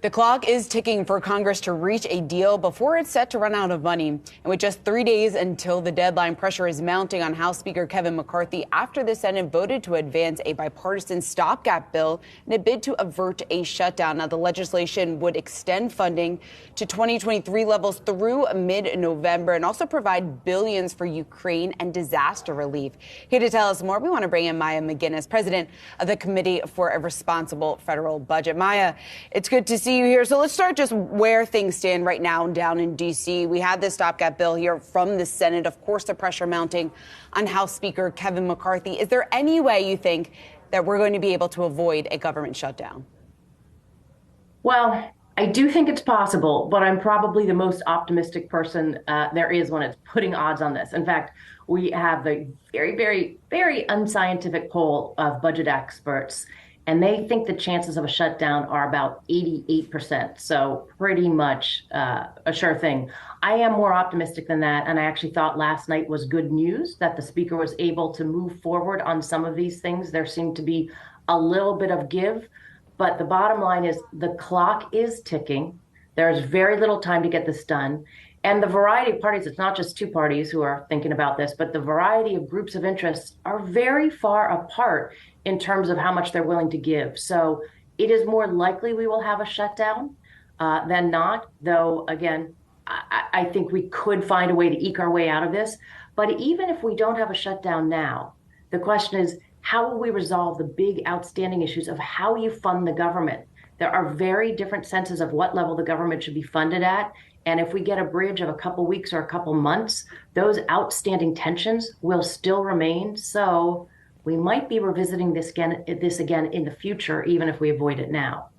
The clock is ticking for Congress to reach a deal before it's set to run out of money. And with just 3 days until the deadline, pressure is mounting on House Speaker Kevin McCarthy after the Senate voted to advance a bipartisan stopgap bill in a bid to avert a shutdown. Now, the legislation would extend funding to 2023 levels through mid-November and also provide billions for Ukraine and disaster relief. Here to tell us more, we want to bring in Maya McGinnis, president of the Committee for a Responsible Federal Budget. Maya, it's good to see you here. So let's start just where things stand right now down in D.C. We had this stopgap bill here from the Senate. Of course, the pressure mounting on House Speaker Kevin McCarthy. Is there any way you think that we're going to be able to avoid a government shutdown? Well, I do think it's possible, but I'm probably the most optimistic person there is when it's putting odds on this. In fact, we have the very, very, very unscientific poll of budget experts, and they think the chances of a shutdown are about 88%. So pretty much a sure thing. I am more optimistic than that. And I actually thought last night was good news that the speaker was able to move forward on some of these things. There seemed to be a little bit of give. But the bottom line is the clock is ticking. There's very little time to get this done. And the variety of parties, it's not just two parties who are thinking about this, but the variety of groups of interests are very far apart in terms of how much they're willing to give. So it is more likely we will have a shutdown than not, though, again, I think we could find a way to eke our way out of this. But even if we don't have a shutdown now, the question is, how will we resolve the big outstanding issues of how you fund the government? There are very different senses of what level the government should be funded at. And if we get a bridge of a couple weeks or a couple months, those outstanding tensions will still remain. So we might be revisiting this again in the future, even if we avoid it now.